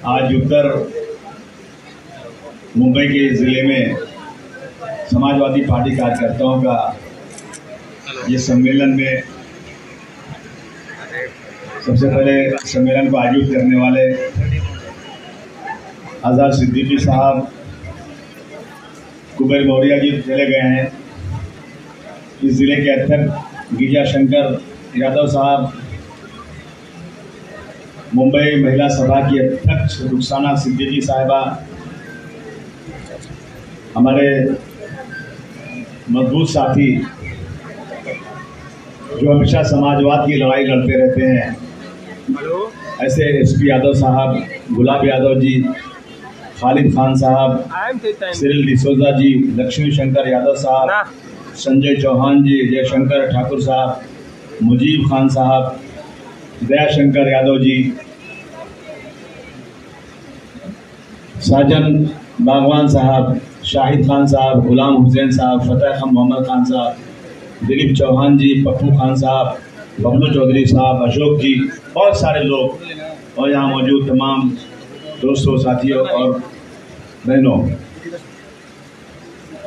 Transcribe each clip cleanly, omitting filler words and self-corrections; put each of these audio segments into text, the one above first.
आज उत्तर मुंबई के ज़िले में समाजवादी पार्टी कार्यकर्ताओं का ये सम्मेलन में सबसे पहले सम्मेलन को आयोजित करने वाले आज़ाद सिद्दीकी साहब कुबेर मौर्य जी चले गए हैं। इस ज़िले के अध्यक्ष गिरिजा शंकर यादव साहब, मुंबई महिला सभा की अध्यक्ष रुखसाना सिद्दीकी साहिबा, हमारे मजबूत साथी जो हमेशा समाजवाद की लड़ाई लड़ते रहते हैं, ऐसे एसपी यादव साहब, गुलाब यादव जी, खालिद खान साहब, सिरिल डिसोजा जी, लक्ष्मी शंकर यादव साहब, संजय चौहान जी, जयशंकर ठाकुर साहब, मुजीब खान साहब, दयाशंकर यादव जी, साजन बागवान साहब, शाहिद खान साहब, गुलाम हुसैन साहब, फतेह खान मोहम्मद खान साहब, दिलीप चौहान जी, पप्पू खान साहब, बबलू चौधरी साहब, अशोक जी, बहुत सारे लोग और यहाँ मौजूद तमाम दोस्तों, साथियों और बहनों,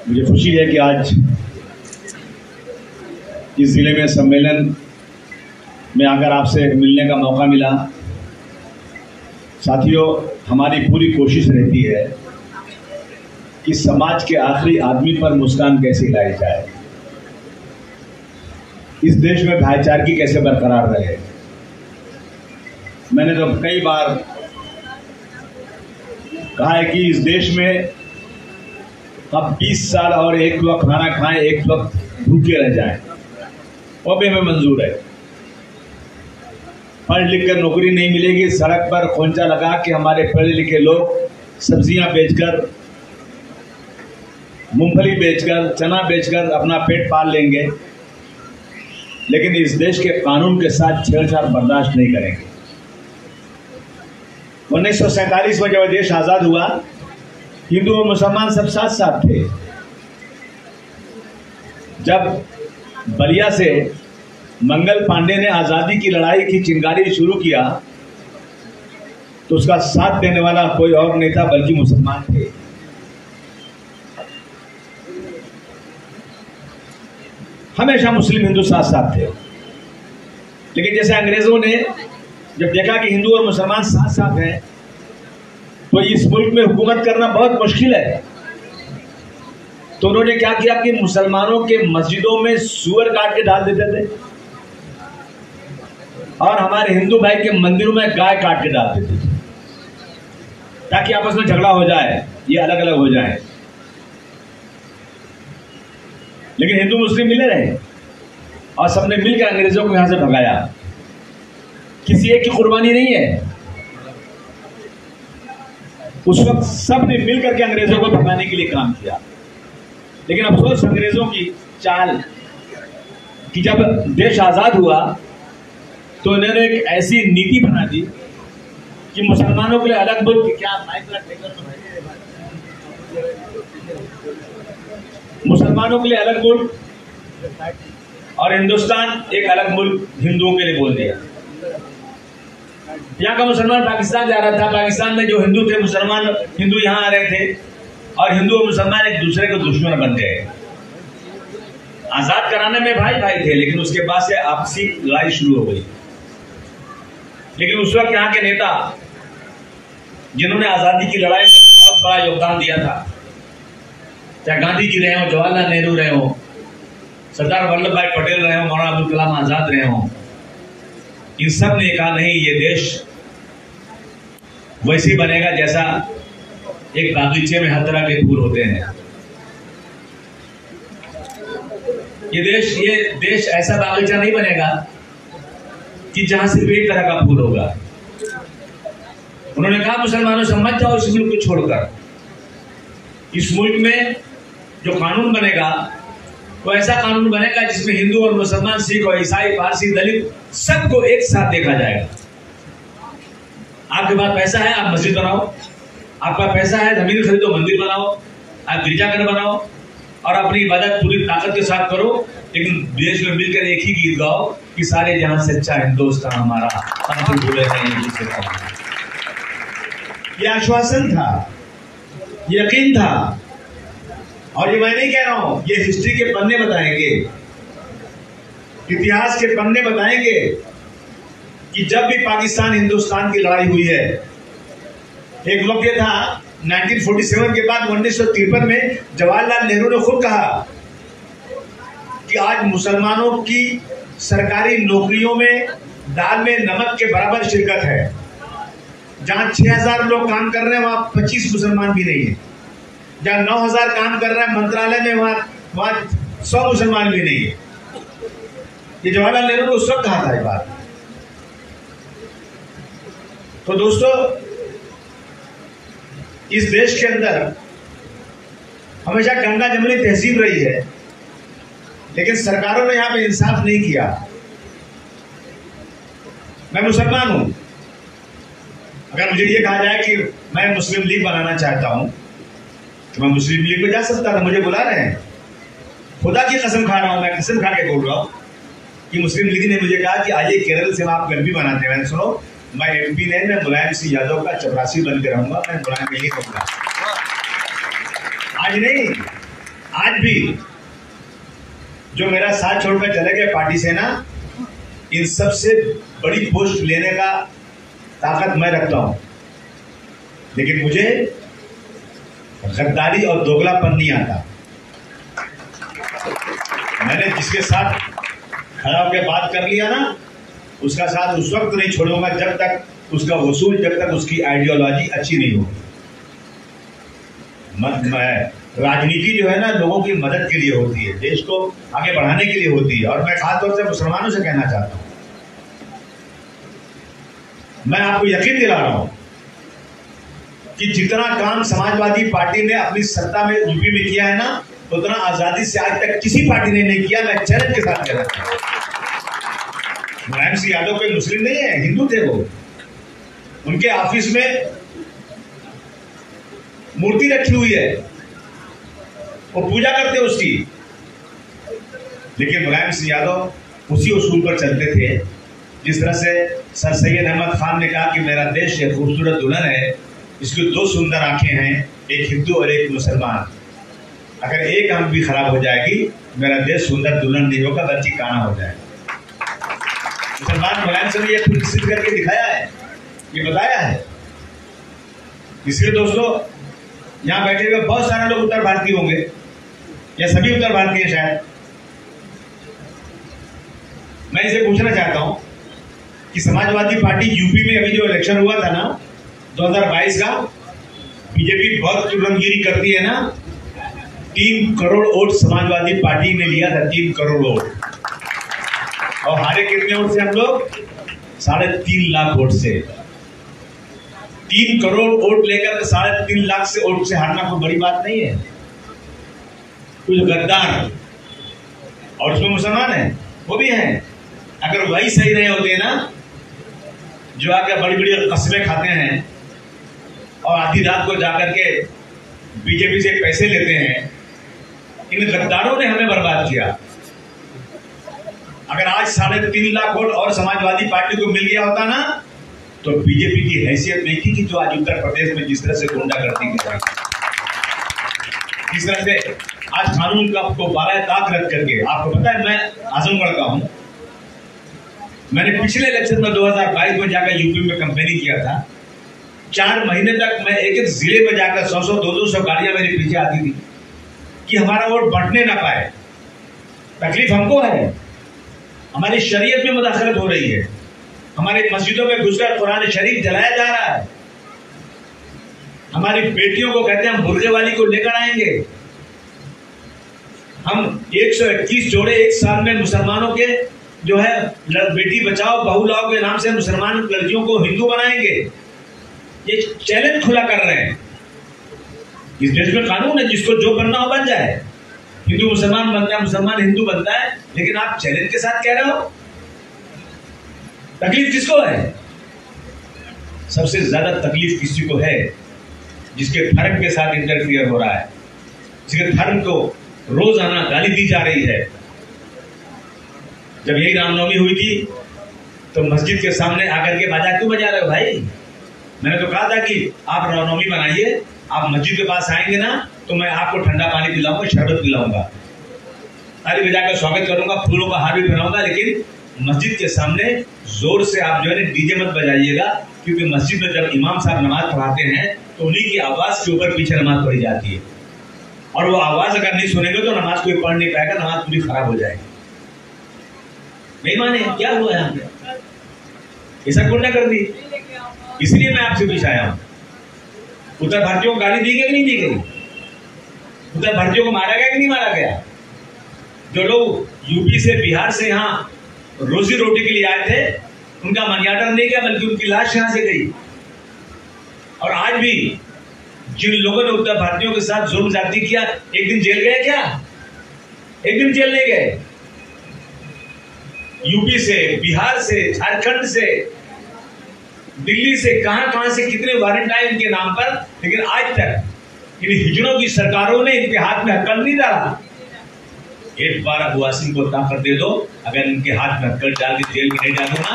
मुझे खुशी है कि आज इस ज़िले में सम्मेलन में आकर आपसे मिलने का मौका मिला। साथियों, हमारी पूरी कोशिश रहती है कि समाज के आखिरी आदमी पर मुस्कान कैसे लाई जाए, इस देश में भाईचारगी कैसे बरकरार रहे। मैंने तो कई बार कहा है कि इस देश में अब 20 साल और एक वक्त खाना खाएं, एक वक्त भूखे रह जाएं, वो भी हमें मंजूर है। पढ़ लिख कर नौकरी नहीं मिलेगी, सड़क पर खोंचा लगा के हमारे पढ़े लिखे लोग सब्जियां बेचकर, मूंगफली बेचकर, चना बेचकर अपना पेट पाल लेंगे, लेकिन इस देश के कानून के साथ छेड़छाड़ बर्दाश्त नहीं करेंगे। 1947 में जब देश आज़ाद हुआ, हिंदू और मुसलमान सब साथ साथ थे। जब बलिया से मंगल पांडे ने आज़ादी की लड़ाई की चिंगारी शुरू किया तो उसका साथ देने वाला कोई और नहीं था बल्कि मुसलमान थे। हमेशा मुस्लिम हिंदू साथ साथ थे, लेकिन जैसे अंग्रेजों ने जब देखा कि हिंदू और मुसलमान साथ साथ हैं तो इस मुल्क में हुकूमत करना बहुत मुश्किल है, तो उन्होंने क्या किया कि मुसलमानों के मस्जिदों में सूअर काट के डाल देते थे और हमारे हिंदू भाई के मंदिरों में गाय काट के डाल देते थे, ताकि आपस में झगड़ा हो जाए, ये अलग अलग हो जाए। लेकिन हिंदू मुस्लिम मिले रहे और सबने मिलकर अंग्रेजों को यहां से भगाया। किसी एक की कुर्बानी नहीं है, उस वक्त सबने मिलकर के अंग्रेजों को भगाने के लिए काम किया। लेकिन अफसोस अंग्रेजों की चाल कि जब देश आजाद हुआ तो इन्होंने एक ऐसी नीति बना दी कि मुसलमानों के लिए अलग मुल्क, क्या मुसलमानों के लिए अलग मुल्क और हिंदुस्तान एक अलग मुल्क हिंदुओं के लिए बोल दिया। यहाँ का मुसलमान पाकिस्तान जा रहा था, पाकिस्तान में जो हिंदू थे, मुसलमान हिंदू यहाँ आ रहे थे और हिंदू और मुसलमान एक दूसरे के दुश्मन बन गए। आजाद कराने में भाई भाई थे, लेकिन उसके बाद से आपसी लड़ाई शुरू हो गई। लेकिन उस वक्त यहाँ के नेता जिन्होंने आजादी की लड़ाई में बहुत बड़ा योगदान दिया था, चाहे गांधी जी रहे हो, जवाहरलाल नेहरू रहे हो, सरदार वल्लभ भाई पटेल रहे हो, मौलाना अब्दुल कलाम आजाद रहे हो, इन सब ने कहा नहीं, ये देश वैसे ही बनेगा जैसा एक बागीचे में हर तरह के फूल होते हैं। ये देश ऐसा बागीचा नहीं बनेगा कि जहां सिर्फ एक तरह का फूल होगा। उन्होंने कहा मुसलमानों से मत जाओ इस मुल्क को छोड़कर। इस मुल्क में जो कानून बनेगा वो ऐसा कानून बनेगा जिसमें हिंदू और मुसलमान, सिख और ईसाई, पारसी, दलित सबको एक साथ देखा जाएगा। आपके पास पैसा है, आप मस्जिद बनाओ, आपका पैसा है, जमीन खरीदो, मंदिर बनाओ, आप गिरजाघर बनाओ और अपनी इबादत पूरी ताकत के साथ करो, लेकिन देश में मिलकर एक ही गीत गाओ कि सारे जहां सच्चा हिंदुस्तान हमारा, हम भूले नहीं एक दूसरे का। ये आश्वासन था, यकीन था। और ये मैं नहीं कह रहा हूं, ये हिस्ट्री के पन्ने बताएंगे, इतिहास के पन्ने बताएंगे कि जब भी पाकिस्तान हिंदुस्तान की लड़ाई हुई है, एक वक्त ये था 1947 के बाद 1953 में जवाहरलाल नेहरू ने खुद कहा कि आज मुसलमानों की सरकारी नौकरियों में दाल में नमक के बराबर शिरकत है। जहां 6000 लोग काम कर रहे हैं वहां 25 मुसलमान भी नहीं है। जहां 9000 काम कर रहे हैं मंत्रालय में वहां 100 मुसलमान भी नहीं है। ये जवाहरलाल नेहरू ने उस वक्त कहा था ये बात। तो दोस्तों, इस देश के अंदर हमेशा गंगा जमुनी तहजीब रही है, लेकिन सरकारों ने यहां पे इंसाफ नहीं किया। मैं मुसलमान हूं, अगर मुझे ये कहा जाए कि मैं मुस्लिम लीग बनाना चाहता हूं तो मैं मुस्लिम लीग में जा सकता था। मुझे बुला रहे हैं, खुदा की कसम खा रहा हूं, मैं कसम खा के बोल रहा हूं कि मुस्लिम लीग ने मुझे कहा कि आइए केरल से आप एमपी बनाते हैं। मैंने सुनो, मैं एमपी नहीं, मैं मुलायम सिंह यादव का चपरासी बन के रहूंगा, मैं मुलायम नहीं कहूंगा। आज नहीं, आज भी जो मेरा साथ छोड़कर चले गए पार्टी से ना, इन सबसे बड़ी पोस्ट लेने का ताकत मैं रखता हूं, लेकिन मुझे गद्दारी और दोगलापन नहीं आता। मैंने जिसके साथ खड़ा होकर बात कर लिया ना, उसका साथ उस वक्त नहीं छोड़ूंगा जब तक उसका वसूल, जब तक उसकी आइडियोलॉजी अच्छी नहीं होगी। राजनीति जो है ना, लोगों की मदद के लिए होती है, देश को आगे बढ़ाने के लिए होती है। और मैं खासतौर से मुसलमानों से कहना चाहता हूं, मैं आपको यकीन दिला रहा हूं कि जितना काम समाजवादी पार्टी ने अपनी सत्ता में यूपी में किया है ना, उतना आजादी से आज तक किसी पार्टी ने नहीं किया। मैं चैलेंज के साथ कहना चाहता हूं। मुलायम सिंह यादव कोई मुस्लिम नहीं है, हिंदू थे वो। उनके ऑफिस में मूर्ति रखी हुई है, वो पूजा करते उसकी, लेकिन मुलायम सिंह यादव उसी उसूल पर चलते थे। जिस तरह से सर सैयद अहमद खान ने कहा कि मेरा देश एक खूबसूरत दुल्हन है, इसकी 2 सुंदर आंखें हैं, एक हिंदू और एक मुसलमान। अगर एक आंख भी खराब हो जाएगी, मेरा देश सुंदर दुल्हन नहीं होगा बल्कि काना हो जाएगा। मुसलमान मुलायम सिंह ने यह सिद्ध करके दिखाया है, ये बताया है। इसलिए दोस्तों, यहां बैठे हुए बहुत सारे लोग उत्तर भारतीय होंगे, या सभी उत्तर भारतीय शायद। मैं इसे पूछना चाहता हूं कि समाजवादी पार्टी यूपी में अभी जो इलेक्शन हुआ था ना 2022 का, बीजेपी बहुत तुरंतगिरी करती है ना, 3 करोड़ वोट समाजवादी पार्टी ने लिया था, 3 करोड़ वोट। और हारे कितने वोट से हम लोग? 3.5 लाख वोट से। 3 करोड़ वोट लेकर 3.5 लाख से वोट से हारना कोई बड़ी बात नहीं है। कुछ गद्दार, और उसमें मुसलमान है, वो भी हैं। अगर वही सही रहे होते ना, जो आकर बड़ी बड़ी कस्में खाते हैं और आधी रात को जाकर के बीजेपी से पैसे लेते हैं, इन गद्दारों ने हमें बर्बाद किया। अगर आज 3.5 लाख वोट और समाजवादी पार्टी को मिल गया होता ना, तो बीजेपी की हैसियत नहीं थी कि जो आज उत्तर प्रदेश में जिस तरह से गुंडागर्दी की जाती है, जिस तरह से आज कानून का आपको बारह ताक रख करके। आपको पता है, मैं आजमगढ़ का हूं। मैंने पिछले इलेक्शन में 2022 में जाकर यूपी में कैंपेनिंग किया था। 4 महीने तक मैं एक जिले में जाकर 100-100, 200 गाड़ियां मेरे पीछे आती थी कि हमारा वोट बंटने ना पाए। तकलीफ हमको है, हमारी शरीयत में मुदाखलत हो रही है, हमारी मस्जिदों में घुसकर कुरान शरीफ जलाया जा रहा है, हमारी बेटियों को कहते हैं हम बुर्जे वाली को लेकर आएंगे। हम 121 जोड़े एक साल में मुसलमानों के जो है बेटी बचाओ बहू लाओ के नाम से मुसलमान लड़कियों को हिंदू बनाएंगे। ये चैलेंज खुला कर रहे हैं। इस देश में कानून है, जिसको जो बनना हो बन जाए। हिंदू मुसलमान बनता है, मुसलमान हिंदू बनता है, लेकिन आप चैलेंज के साथ कह रहे हो। तकलीफ किसको है? सबसे ज्यादा तकलीफ किसी को है जिसके धर्म के साथ इंटरफियर हो रहा है, जिसके धर्म को रोजाना गाली दी जा रही है। जब यही रामनवमी हुई थी तो मस्जिद के सामने आकर के बाजा क्यों बजा रहे हो भाई? मैंने तो कहा था कि आप रामनवमी बनाइए, आप मस्जिद के पास आएंगे ना तो मैं आपको ठंडा पानी पिलाऊंगा, शरबत पिलाऊंगा, ताली बजाकर स्वागत करूंगा, फूलों का हार भी पहनाऊंगा, लेकिन मस्जिद के सामने जोर से आप जो है डीजे मत बजाइएगा, क्योंकि मस्जिद में जब इमाम साहब नमाज पढ़ाते हैं तो उन्हीं की आवाज के ऊपर पीछे नमाज पढ़ी जाती है, और वो आवाज अगर नहीं सुनेंगे तो नमाज कोई पढ़ नहीं पाएगा, नमाज पूरी खराब हो जाएगी। नहीं माने क्या हुआ यहाँ पे, ऐसा कौन कर दी? इसलिए मैं आपसे पूछ आया हूं, उत्तर भारतीयों को गाली दी गई कि नहीं दी गई? उत्तर भारतीयों को मारा गया कि नहीं मारा गया? जो लोग यूपी से बिहार से यहाँ रोजी रोटी के लिए आए थे उनका मनी ऑर्डर नहीं गया, बल्कि उनकी लाश यहां से गई। और आज भी जिन लोगों ने उत्तर भारतीयों के साथ जुल्म ज्यादती किया, एक दिन जेल गए क्या? एक दिन जेल नहीं गए। यूपी से, बिहार से, झारखंड से, दिल्ली से, कहां से कितने वारंट आए इनके नाम पर, लेकिन आज तक इन हिजड़ों की सरकारों ने इनके हाथ में हक्कल नहीं डाला। एक बार अबू आसिम को ताकत दे दो, अगर इनके हाथ में हक्कल डाल के जेल में नहीं डालूंगा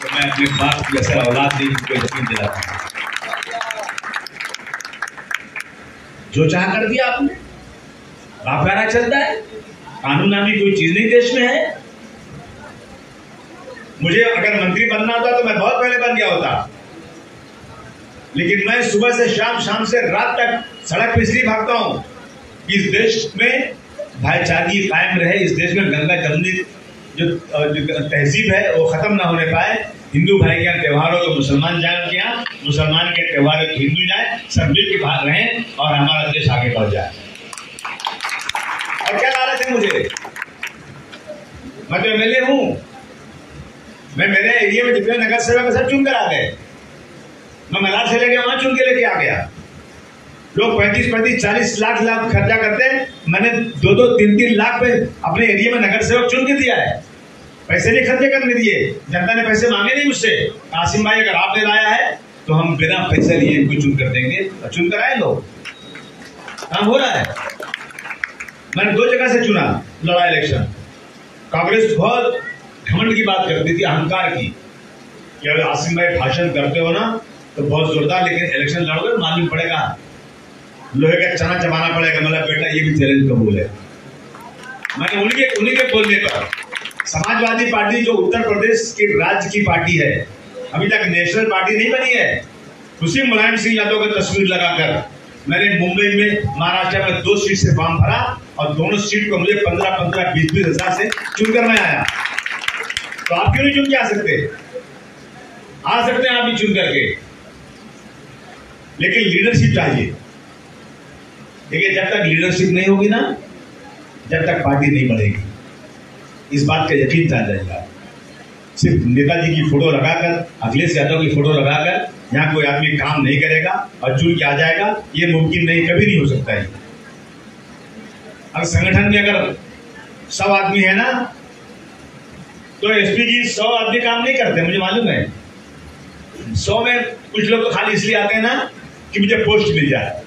तो मैं अपने बाप की असर औलाद नहीं को यकीन दिलाता हूं। जो चाह कर दिया आपने, बापगाना चलता है, कानून नामी कोई चीज नहीं देश में है। मुझे अगर मंत्री बनना होता तो मैं बहुत पहले बन गया होता, लेकिन मैं सुबह से शाम, शाम से रात तक सड़क पर इसलिए भागता हूं कि इस देश में भाईचारगी कायम रहे, इस देश में गंगा जमुनी जो तहजीब है वो खत्म ना होने पाए। हिंदू भाई के यहाँ त्योहार हो तो मुसलमान जाए उनके यहाँ, मुसलमान के त्योहार हो तो हिंदू जाए, सब मिल के बाहर रहें और हमारा देश आगे बढ़ जाए। और क्या लालच है मुझे? मैं तो एमएलए हूं, मैं मेरे एरिया में जितने नगर सेवक है सब चुन कर आ गए। मैं मलार से लेके वहां चुन के लेके आ गया। लोग 35-40 लाख खर्चा करते हैं, मैंने 2-2, 3-3 लाख पे अपने एरिया में नगर सेवक चुन के दिया है। पैसे नहीं खर्चे करने दिए, जनता ने पैसे मांगे नहीं मुझसे। कासिम भाई अगर आपने लाया है तो हम बिना पैसे लिए इनको चुन कर देंगे, और चुन कर आए लोग, काम हो रहा है। मैंने 2 जगह से चुना, लड़ा इलेक्शन। कांग्रेस बहुत घमंड की बात करती थी, अहंकार की, कि अगर आसिम भाई भाषण करते हो ना तो बहुत जोरदार, लेकिन इलेक्शन लड़ोगे मालूम पड़ेगा, लोहे का चना चबाना पड़ेगा। मतलब बेटा ये भी चैलेंज कबूल है। मैंने उन्हीं के बोलने पर समाजवादी पार्टी जो उत्तर प्रदेश के राज्य की पार्टी है, अभी तक नेशनल पार्टी नहीं बनी है, उसी मुलायम सिंह यादव का तस्वीर लगाकर मैंने मुंबई में, महाराष्ट्र में 2 सीट से फॉर्म भरा और दोनों सीट को मुझे 15-15, 20-20 हजार से चुनकर मैं आया। तो आप क्यों नहीं चुन के आ सकते? आ सकते हैं आप भी चुन करके, लेकिन लीडरशिप चाहिए। देखिए, जब तक लीडरशिप नहीं होगी ना, जब तक पार्टी नहीं बढ़ेगी, इस बात का यकीन था जाएगा। सिर्फ नेताजी की फोटो लगाकर, अखिलेश यादव की फोटो लगाकर यहाँ कोई आदमी काम नहीं करेगा और चुन के आ जाएगा, ये मुमकिन नहीं, कभी नहीं हो सकता है। अगर संगठन में अगर 100 आदमी है ना, तो एसपी जी 100 आदमी काम नहीं करते, मुझे मालूम है। 100 में कुछ लोग तो खाली इसलिए आते हैं ना कि मुझे पोस्ट मिल जाए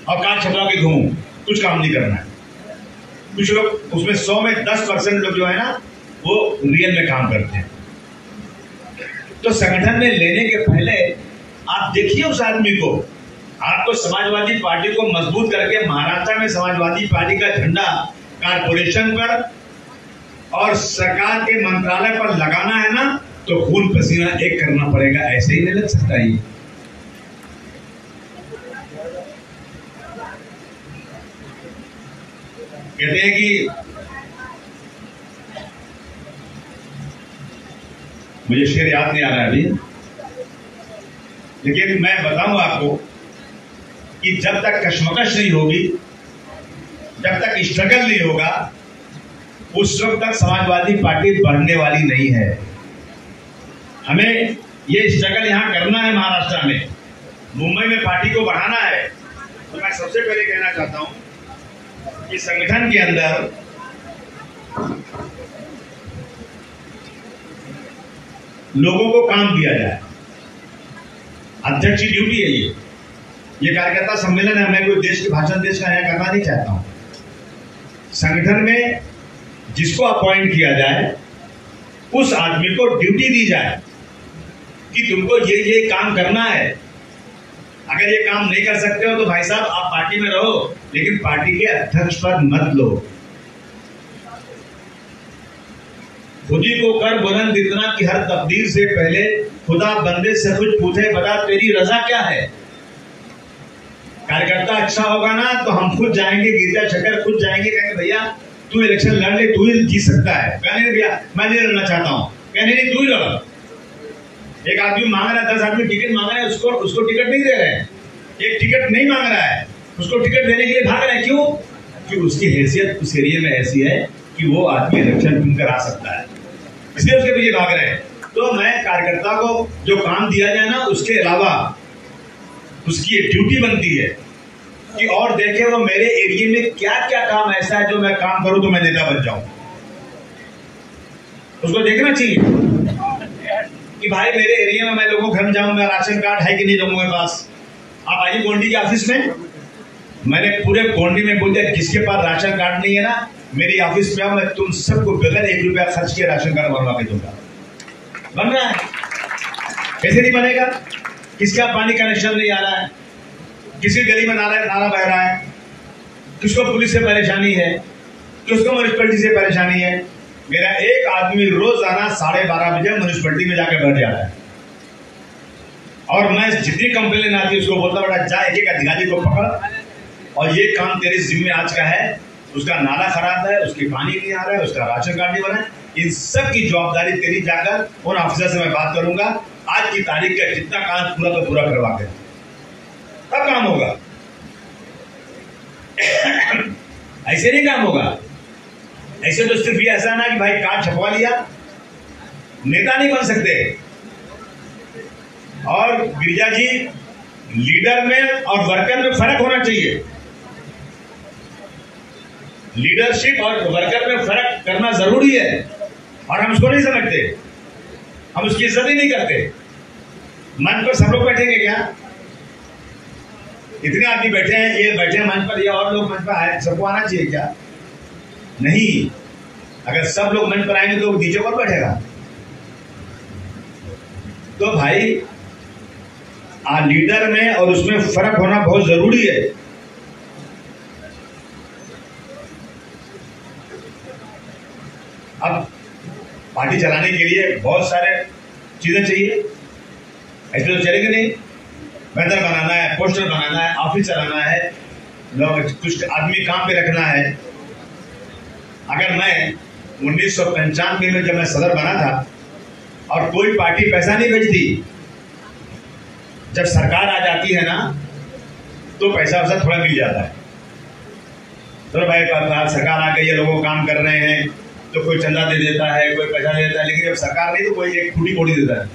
और कार छपवा के घूमूं, कुछ काम नहीं करना है। कुछ लोग उसमें 100 में 10% लोग जो है ना वो रियल में काम करते हैं। तो संगठन में लेने के पहले आप देखिए उस आदमी को। आपको समाजवादी पार्टी को मजबूत करके महाराष्ट्र में समाजवादी पार्टी का झंडा कारपोरेशन पर और सरकार के मंत्रालय पर लगाना है ना, तो खून पसीना एक करना पड़ेगा, ऐसे ही नहीं लग सकता ये। कहते हैं कि मुझे शेर याद नहीं आ रहा है अभी, लेकिन मैं बताऊं आपको कि जब तक कश्मकश नहीं होगी, जब तक स्ट्रगल नहीं होगा, उस वक्त तक समाजवादी पार्टी बढ़ने वाली नहीं है। हमें ये स्ट्रगल यहां करना है महाराष्ट्र में, मुंबई में पार्टी को बढ़ाना है। तो मैं सबसे पहले कहना चाहता हूं कि संगठन के अंदर लोगों को काम दिया जाए। अध्यक्ष की ड्यूटी है ये कार्यकर्ता सम्मेलन है, मैं कोई देश के भाषण देश का यहाँ करना नहीं चाहता हूं। संगठन में जिसको अपॉइंट किया जाए उस आदमी को ड्यूटी दी जाए कि तुमको ये काम करना है। अगर ये काम नहीं कर सकते हो तो भाई साहब आप पार्टी में रहो, लेकिन पार्टी के अध्यक्ष पद मत लो। खुदी को कर बुलंद इतना कि हर तकदीर से पहले खुदा बंदे से कुछ पूछे, बता तेरी रजा क्या है। कार्यकर्ता अच्छा होगा ना तो हम खुद जाएंगे, गिरजा शकर खुद जाएंगे, कहेंगे भैया तू इलेक्शन लड़ ले, तू ही जीत सकता है। कहने भैया मैं नहीं लड़ना चाहता हूं, कहने नहीं तू ही लड़। एक आदमी मांग रहा है, 10 आदमी टिकट मांग रहे हैं, उसको टिकट नहीं दे रहे हैं। एक टिकट नहीं मांग रहा है, उसको टिकट देने के लिए भाग रहे हैं। क्यों? कि उसकी हैसियत उस एरिया में ऐसी है कि वो आदमी इलेक्शन चुन कर आ सकता है, इसलिए उसके पीछे भाग रहे हैं। तो मैं कार्यकर्ता को जो काम दिया जाए ना, उसके अलावा उसकी एक ड्यूटी बनती है कि और देखे वो मेरे एरिया में क्या क्या काम ऐसा है जो मैं काम करूं तो मैं नेता बन जाऊं। उसको देखना चाहिए कि भाई मेरे एरिया में मैं लोगों के घर में जाऊंगा, राशन कार्ड है कि नहीं लोगों के पास। आप आइए गोंडी के ऑफिस में, मैंने पूरे गोंडी में बोल दिया जिसके पास राशन कार्ड नहीं है ना, मेरी ऑफिस में आओ, मैं तुम सबको बगैर 1 रुपया खर्च किए राशन कार्ड बनवा के दूंगा। बन रहा है, कैसे नहीं बनेगा? किसका पानी कनेक्शन नहीं आ रहा है, किसी गली में नाला बह रहा है, किसको पुलिस से परेशानी है, किसको म्यूनिसिपैलिटी से परेशानी है। मेरा एक आदमी रोजाना 12:30 बजे म्यूनिसिपैलिटी में जाकर बैठ जाता है, और मैं जितनी कंप्लेन आती है उसको बोलता बेटा जा एक एक अधिकारी को पकड़ और ये काम तेरे जिम्मे आज का है। उसका नाला खराब है, उसकी पानी नहीं आ रहा है, उसका राशन कार्ड नहीं बना है, इन सब की जवाबदारी तेरी। जाकर उन ऑफिसर से मैं बात करूंगा, आज की तारीख का जितना काम पूरा का पूरा करवा के तब काम होगा। ऐसे नहीं काम होगा। ऐसे तो सिर्फ ये ऐसा ना कि भाई कार्ड छपवा लिया, नेता नहीं बन सकते। और गिरिजा जी, लीडर में और वर्कर में फर्क होना चाहिए। लीडरशिप और वर्कर में फर्क करना जरूरी है, और हम उसको नहीं समझते, हम उसकी इज्जत ही नहीं करते। मंच पर सब लोग बैठेंगे क्या? इतने आदमी बैठे हैं, ये बैठे हैं मंच पर, ये और लोग मंच पर आए, सबको आना चाहिए क्या? नहीं। अगर सब लोग मंच पर आएंगे तो नीचे कौन बैठेगा? तो भाई लीडर में और उसमें फर्क होना बहुत जरूरी है। अब पार्टी चलाने के लिए बहुत सारे चीजें चाहिए, ऐसे तो चलेंगे नहीं। बैनर बनाना है, पोस्टर बनाना है, ऑफिस चलाना है, लोग कुछ आदमी काम पे रखना है। अगर मैं 1995 में जब मैं सदर बना था और कोई पार्टी पैसा नहीं भेजती, जब सरकार आ जाती है ना तो पैसा वैसा थोड़ा मिल जाता है। तो भाई सरकार आ गई है, लोगों काम कर रहे हैं, तो कोई चंदा दे देता है, कोई पैसा दे देता है, लेकिन जब सरकार नहीं तो कोई एक फूटी कोड़ी देता है।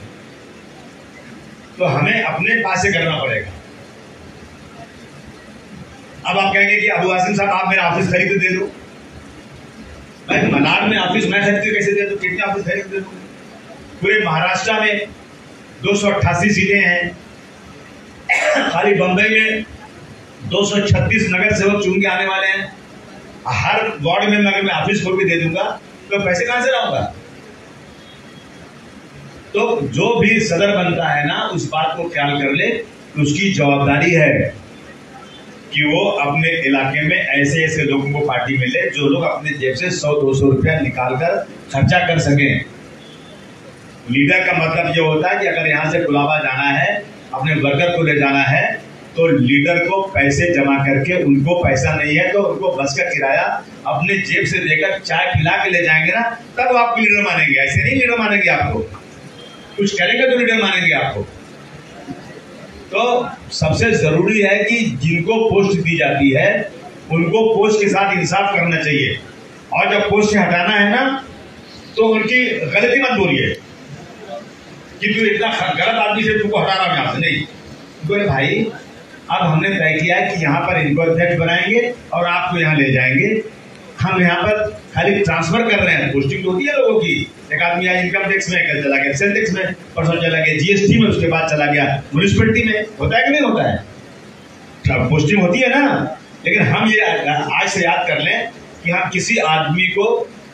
तो हमें अपने पास से करना पड़ेगा। अब आप कहेंगे कि अबू आसिम साहब आप मेरा ऑफिस खरीद दे दो। भाई मलाड में ऑफिस मैं खरीद के कैसे दे दूं? कितने ऑफिस खरीद दे दूं? पूरे महाराष्ट्र में 288 सीटें हैं, खाली बंबई में 236 नगर सेवक चुन के आने वाले हैं। हर वार्ड में अगर मैं ऑफिस खोल के दे दूंगा तो पैसे कहां से लाऊंगा? तो जो भी सदर बनता है ना, उस बात को ख्याल कर ले, उसकी जवाबदारी है कि वो अपने इलाके में ऐसे ऐसे लोगों को पार्टी में ले जो लोग अपने जेब से 100-200 रुपया निकाल कर खर्चा कर सकें। लीडर का मतलब ये होता है कि अगर यहाँ से गुलाबा जाना है, अपने वर्कर को ले जाना है, तो लीडर को पैसे जमा करके, उनको पैसा नहीं है तो उनको बस का किराया अपने जेब से देकर चाय पिला के ले जाएंगे ना, तब आपको लीडर मानेंगे। ऐसे नहीं लीडर मानेंगे आपको, कुछ करेंगे तो लीडर मानेंगे आपको। तो सबसे जरूरी है कि जिनको पोस्ट दी जाती है उनको पोस्ट के साथ इंसाफ करना चाहिए, और जब पोस्ट से हटाना है ना तो उनकी गलती मत बोलिए कि तू इतना गलत आदमी से तुमको हटा रहा हूं यहां से। नहीं, बोले भाई अब हमने तय किया है कि यहाँ पर इनको अध्यक्ष बनाएंगे और आपको यहाँ ले जाएंगे। हम यहाँ पर खाली ट्रांसफर कर रहे हैं, पोस्टिंग होती है लोगों की। एक आदमी आज इनकम टैक्स में, कल चला गया सेल टैक्स में, परसों चला गया जीएसटी में, उसके बाद चला गया म्यूनिसिपैलिटी में। होता है कि नहीं होता है? पोस्टिंग होती है ना। लेकिन हम ये आज से याद कर लें कि हम किसी आदमी को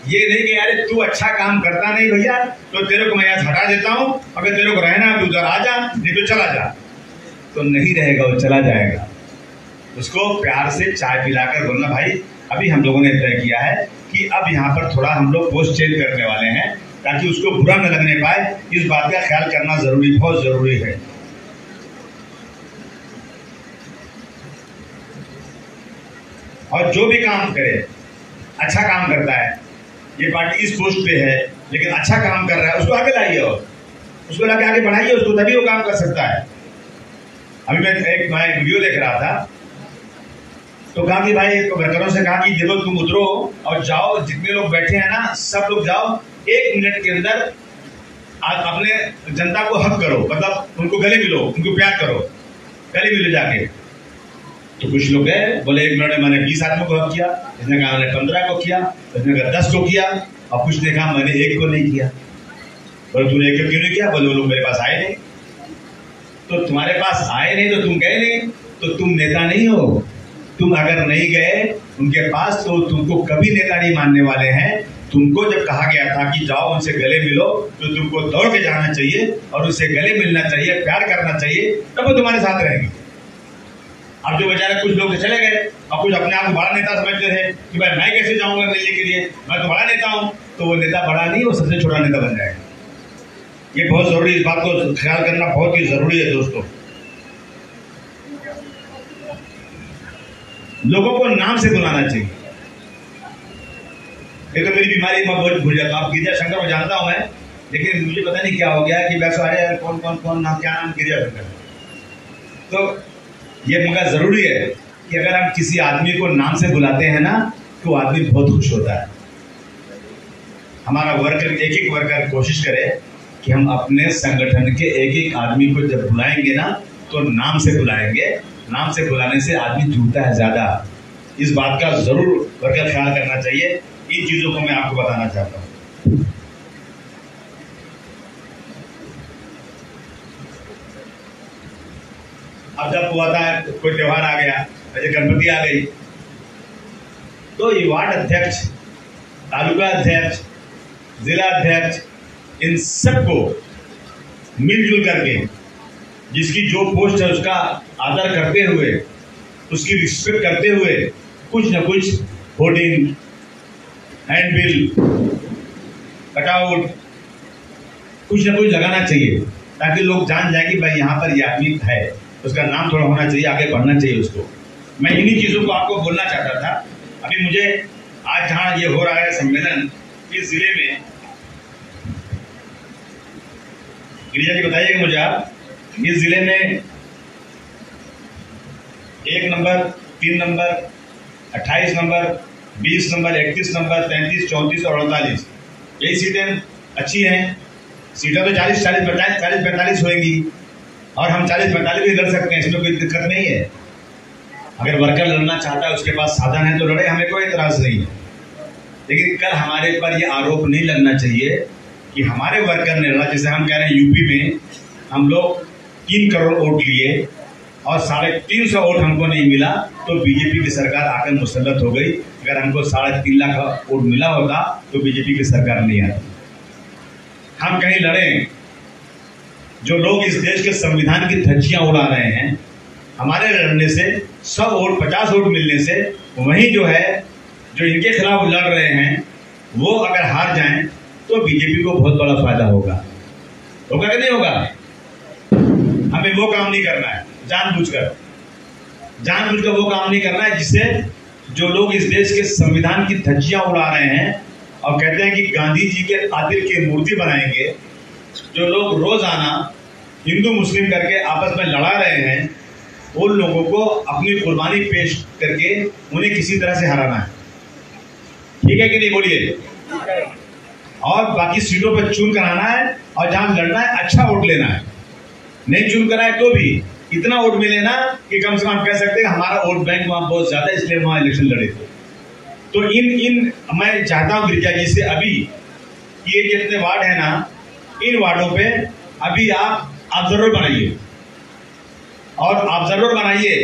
ये नहीं कि यार तू अच्छा काम करता नहीं भैया तो तेरे को मैं यहाँ हटा देता हूँ, अगर तेरे को रहना है तो उधर आ जा, नहीं तो चला जा। तो नहीं रहेगा, वो चला जाएगा। उसको प्यार से चाय पिलाकर बोलना, भाई अभी हम लोगों ने तय किया है कि अब यहाँ पर थोड़ा हम लोग पोस्ट चेंज करने वाले हैं, ताकि उसको बुरा न लगने पाए। इस बात का ख्याल करना जरूरी, बहुत जरूरी है। और जो भी काम करे, अच्छा काम करता है, ये पार्टी इस पोस्ट पे है लेकिन अच्छा काम कर रहा है, उसको आगे लाइए और उसको लाके आगे बढ़ाइए उसको, तभी वो काम कर सकता है। अभी मैं एक वीडियो देख रहा था, तो कहा कि भाई वर्करों से कहा कि देखो तुम उतरो और जाओ, जितने लोग बैठे हैं ना सब लोग जाओ, 1 मिनट के अंदर अपने जनता को हक करो, मतलब उनको गले मिलो, उनको प्यार करो, गले मिलो जाके। तो कुछ लोग गए, बोले 1 मिनट में मैंने 20 आदमियों को हक किया, इसने कहा मैंने 15 को किया, इसने कहा 10 को किया, और कुछ ने कहा मैंने 1 को नहीं किया। बोले तूने 1 को क्यों नहीं किया? बोले वो लोग मेरे पास आए नहीं। तो तुम्हारे पास आए नहीं तो तुम गए नहीं, तो तुम नेता नहीं हो। तुम अगर नहीं गए उनके पास तो तुमको कभी नेता नहीं मानने वाले हैं। तुमको जब कहा गया था कि जाओ उनसे गले मिलो, तो तुमको दौड़ के जाना चाहिए और उससे गले मिलना चाहिए, प्यार करना चाहिए, तब वो तुम्हारे साथ रहेंगे। अब जो बेचारे कुछ लोग चले गए और कुछ अपने आप को बड़ा नेता समझते थे कि भाई मैं कैसे जाऊंगा मिलने के लिए, मैं तो बड़ा नेता हूं, तो वो नेता बड़ा नहीं, वो सबसे छोटा नेता बन जाएगा। ये बहुत जरूरी, इस बात को ख्याल करना बहुत ही जरूरी है दोस्तों। लोगों को नाम से बुलाना चाहिए। ये तो मेरी बीमारी मैं बहुत भूल जाता हूँ। आप गिरिजा शंकर को जानता हूँ मैं, लेकिन मुझे पता नहीं क्या हो गया कि मैं सारे यार कौन नाम, क्या नाम, गिरिजा शंकर। तो ये मगर जरूरी है कि अगर हम किसी आदमी को नाम से बुलाते हैं ना, तो आदमी बहुत खुश होता है। हमारा वर्कर, एक वर्कर कोशिश करे कि हम अपने संगठन के एक आदमी को जब बुलाएंगे ना, तो नाम से बुलाएंगे। नाम से बुलाने से आदमी जुड़ता है ज्यादा। इस बात का जरूर वर्कर ख्याल करना चाहिए। इन चीजों को मैं आपको बताना चाहता हूँ। अब जब हुआ था कोई त्योहार आ गया, जैसे गणपति आ गई, तो ये वार्ड अध्यक्ष, तालुका अध्यक्ष, जिला अध्यक्ष, इन सबको मिलजुल करके जिसकी जो पोस्ट है उसका आदर करते हुए, उसकी रिस्पेक्ट करते हुए कुछ न कुछ होर्डिंग, हैंडबिल, कटआउट, कुछ न कुछ लगाना चाहिए, ताकि लोग जान जाए कि भाई यहाँ पर ये आदमी है, उसका नाम थोड़ा होना चाहिए, आगे बढ़ना चाहिए उसको। मैं इन्हीं चीजों को आपको बोलना चाहता था। अभी मुझे आज जहाँ ये हो रहा है सम्मेलन, इस जिले में, गिरिजा जी बताइएगा मुझे आप, इस जिले में 1 number, 3 number, 28 number, 20 number, 31 number, 33, 34 और 48, यही सीटें अच्छी हैं। सीटें तो 40, 45 होंगी और हम 40-45 भी लड़ सकते हैं, इसमें कोई दिक्कत नहीं है। अगर वर्कर लड़ना चाहता है, उसके पास साधन है तो लड़े, हमें कोई इतराज नहीं है। लेकिन कल हमारे पर यह आरोप नहीं लगना चाहिए कि हमारे वर्कर ने लड़ा। जैसे हम कह रहे हैं यूपी में हम लोग 3 करोड़ वोट लिए और 350 वोट हमको नहीं मिला, तो बीजेपी की सरकार आकर मुसल्लत हो गई। अगर हमको 3.5 लाख वोट मिला होता तो बीजेपी की सरकार नहीं आती। हम कहीं लड़े, जो लोग इस देश के संविधान की धज्जियां उड़ा रहे हैं, हमारे लड़ने से 100 वोट, 50 वोट मिलने से, वहीं जो है जो इनके खिलाफ लड़ रहे हैं वो अगर हार जाएं तो बीजेपी को बहुत बड़ा फायदा होगा कि नहीं होगा? हमें वो काम नहीं करना है, जानबूझकर वो काम नहीं करना है जिससे जो लोग इस देश के संविधान की धज्जियां उड़ा रहे हैं और कहते हैं कि गांधी जी के कातिल की मूर्ति बनाएंगे, जो लोग रोजाना हिंदू मुस्लिम करके आपस में लड़ा रहे हैं, उन लोगों को अपनी कुर्बानी पेश करके उन्हें किसी तरह से हराना है। ठीक है कि नहीं, बोलिए। और बाकी सीटों पर चुन कराना है और जहां लड़ना है अच्छा वोट लेना है। नहीं चुन कराए तो भी इतना वोट मिले ना कि कम से कम कह सकते हैं हमारा वोट बैंक वहां बहुत ज्यादा, इसलिए वहां इलेक्शन लड़े थे। तो इन मैं चाहता हूं गिरिजा जी से अभी, ये जितने वार्ड है ना, इन वार्डों पे अभी आप ऑब्जर्वर बनाइए, और ऑब्जर्वर बनाइए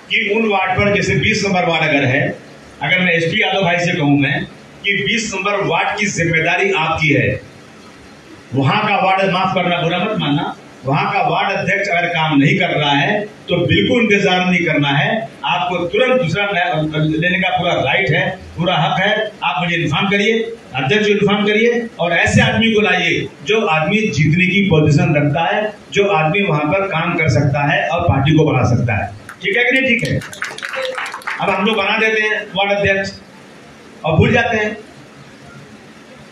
कि उन वार्ड पर, जैसे 20 नंबर वार्ड अगर है, अगर मैं एसपी यादव भाई से कहूं मैं कि 20 नंबर वार्ड की जिम्मेदारी आपकी है। वहां का वार्ड, माफ करना, बुरा मत मानना, वहां का वार्ड अध्यक्ष अगर काम नहीं कर रहा है तो बिल्कुल इंतजार नहीं करना है। आपको तुरंत दूसरा लेने का पूरा राइट है, पूरा हक है। आप मुझे इन्फॉर्म करिए, अध्यक्ष को इन्फॉर्म करिए और ऐसे आदमी को लाइए जो आदमी जीतने की पोजीशन रखता है, जो आदमी वहां पर काम कर सकता है और पार्टी को बना सकता है। ठीक है कि नहीं? ठीक है। अब हम लोग बना देते हैं वार्ड अध्यक्ष और भूल जाते हैं।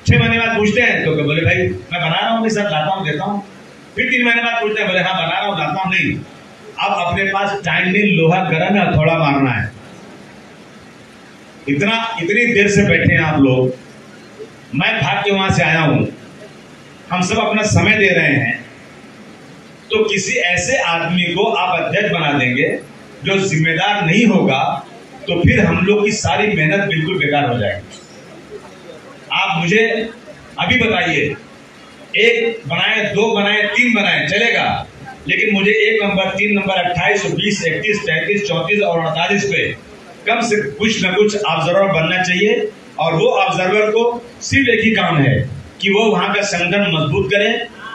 6 महीने बाद पूछते हैं तो बोले भाई मैं बना रहा हूँ, सर लाता हूँ, देता हूँ। फिर 3 महीने बाद पूछते हैं, बोले हाँ बना रहा हूँ, लाता हूँ। नहीं, अब अपने पास टाइम नहीं, लोहा गर्म है, थोड़ा मारना है। इतनी देर से बैठे हैं आप लोग, मैं भाग के वहां से आया हूं, हम सब अपना समय दे रहे हैं, तो किसी ऐसे आदमी को आप अध्यक्ष बना देंगे जो जिम्मेदार नहीं होगा, तो फिर हम लोग की सारी मेहनत बिल्कुल बेकार हो जाएगी। आप मुझे अभी बताइए, 1 बनाए, 2 बनाए, 3 बनाए, चलेगा, लेकिन मुझे 1 नंबर, 3 नंबर, 28, 20, 31, 33, 34 और 48 पे कम से कुछ न कुछ ऑब्जर्वर बनना चाहिए। और वो ऑब्जर्वर को सिर्फ एक ही काम है कि वो वहां का संगठन मजबूत करे,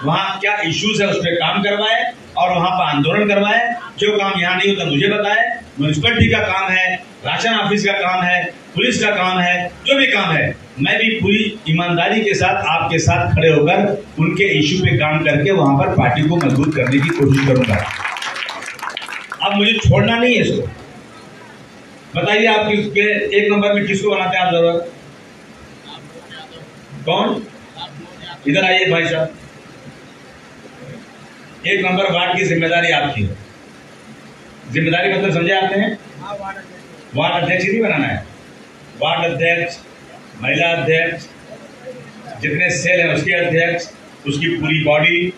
वहां क्या इश्यूज है उस पर काम करवाए और वहां पर आंदोलन करवाए। जो काम यहाँ नहीं होता मुझे बताए। म्यूनिसिपलिटी का काम है, राशन ऑफिस का काम है, पुलिस का काम है, जो भी काम है, मैं भी पूरी ईमानदारी के साथ आपके साथ खड़े होकर उनके इश्यू पे काम करके वहां पर पार्टी को मजबूत करने की कोशिश करूंगा। अब मुझे छोड़ना नहीं है इसको। बताइए आप 1 नंबर में किसको बनाते हैं आप जरूर? कौन? इधर आइए भाई साहब। 1 नंबर वार्ड की जिम्मेदारी आपकी है। जिम्मेदारी मतलब समझे आते हैं? वार्ड अध्यक्ष ही नहीं बनाना है, वार्ड अध्यक्ष, महिला अध्यक्ष, जितने सेल हैं उसके अध्यक्ष, उसकी पूरी बॉडी,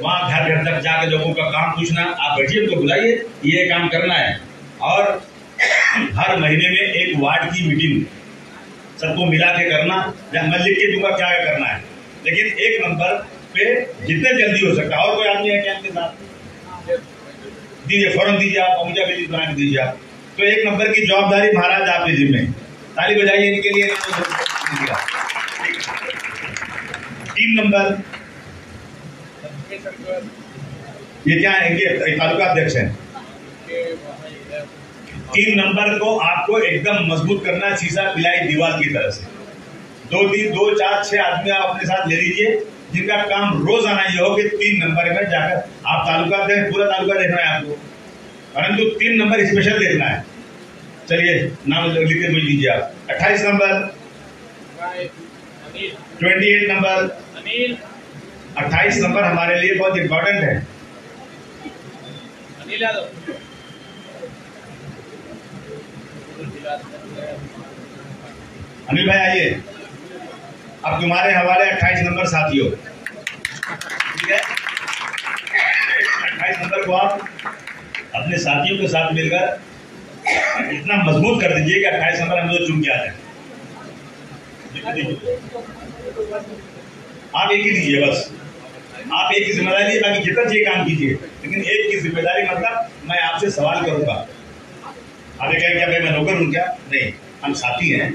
वहां घर घर तक जाकर लोगों का काम पूछना। आप बैठिए, उनको बुलाइए, ये काम करना है। और हर महीने में 1 वार्ड की मीटिंग सबको मिला के करना। मैं लिख के दूंगा क्या करना है, लेकिन 1 नंबर पे जितने जल्दी हो सकता है। और कोई आदमी है क्या इनके साथ? दीजिए, फौरन दीजिए, आप मुझे भी बना के दीजिए आप। तो 1 नंबर की जवाबदारी महाराज आपके जिम्मे। ताली बजाइए इनके लिए। 3 नंबर, ये क्या है? इनके तालुका अध्यक्ष हैं। 3 नंबर को आपको एकदम मजबूत करना, शीशा पिलाई दीवार की तरह से। 2, 3, 2, 4, 6 आदमी आप अपने साथ ले लीजिए, जिनका काम रोजाना ये हो कि 3 नंबर में जाकर आप तालुका देख, पूरा तालुका देखना है आपको, परंतु 3 नंबर स्पेशल देखना है। चलिए नाम लिख के मुझे दीजिए आप। 28 नंबर, 28 नंबर, 28 नंबर हमारे लिए बहुत इंपॉर्टेंट है। अनिल भाई आइए। अब तुम्हारे हवाले 28 नंबर साथियों, ठीक है? 28 नंबर को आप अपने साथियों के साथ मिलकर इतना मजबूत कर दीजिए कि 28 नंबर हम लोग चुन के आ जाए। आप एक ही दीजिए, बस आप एक ही जिम्मेदारी है, बाकी जितना चाहिए काम कीजिए, लेकिन एक की जिम्मेदारी मतलब मैं आपसे सवाल करूंगा। आप कहें क्या भाई मैं नौकर हूं क्या? नहीं, हम साथी हैं।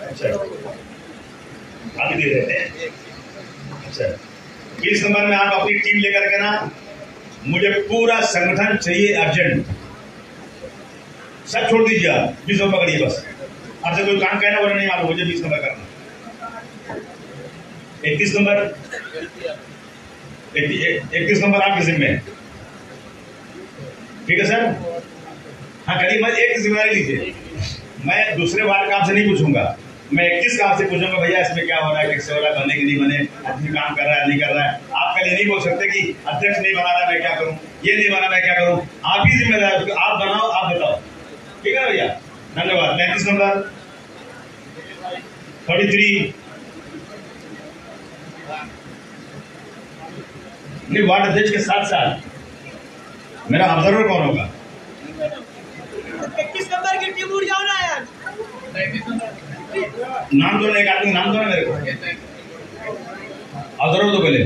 अच्छा, आप दे रहे हैं। अच्छा, 20 नंबर में आप अपनी टीम लेकर के ना, मुझे पूरा संगठन चाहिए अर्जेंट। सब छोड़ दीजिए, आप 20 नंबर पकड़िए बस। आपसे कोई काम कहना बोले नहीं, आप मुझे 20 नंबर करना। 31 नंबर, 31 नंबर आपके जिम्मे है, ठीक है सर? हाँ करिए, मैं एक जिम्मेदारी लीजिए। मैं दूसरे वार्ड का आपसे नहीं पूछूंगा, मैं 31 का आपसे पूछूंगा, भैया इसमें क्या हो रहा है, कैसे हो रहा है, बने कि नहीं बने, आदमी काम कर रहा है नहीं कर रहा है। आप कल ये नहीं बोल सकते कि अध्यक्ष नहीं बना रहा मैं क्या करूं, ये नहीं बना मैं क्या करूं। आप ही जिम्मेदार, आप बनाओ, आप बताओ, ठीक है भैया? धन्यवाद। 35 नंबर, 33 नहीं, वार्ड अध्यक्ष के साथ साथ मेरा ऑब्जर्वर कौन होगा? 31 नंबर की टीम उड़ जाओ ना यार। नाम दो ना, एक आदमी नाम दो ना मेरे को। ऑब्जर्वर तो पहले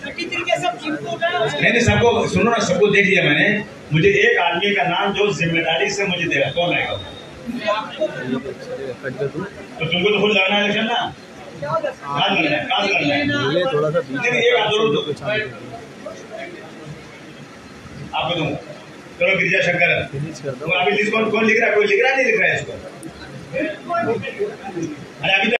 33 के सब टीम को उठाओ। नहीं, सबको सुनो ना, सबको देख लिया मैंने। मुझे एक आदमी का नाम जो जिम्मेदारी से मुझे देगा, कौन रहेगा? तो तुमको तो खुद लड़ना है इलेक्शन ना, कहाँ लड़ना है, कहाँ लड़ना है? थोड़ा सा एक हाथ जरूर दो आपको दूंगा। चलो गिरिजा शंकर, अभी लिस्ट कौन लिख रहा है? कोई लिख रहा है, नहीं लिख रहा है इसको? अरे अभी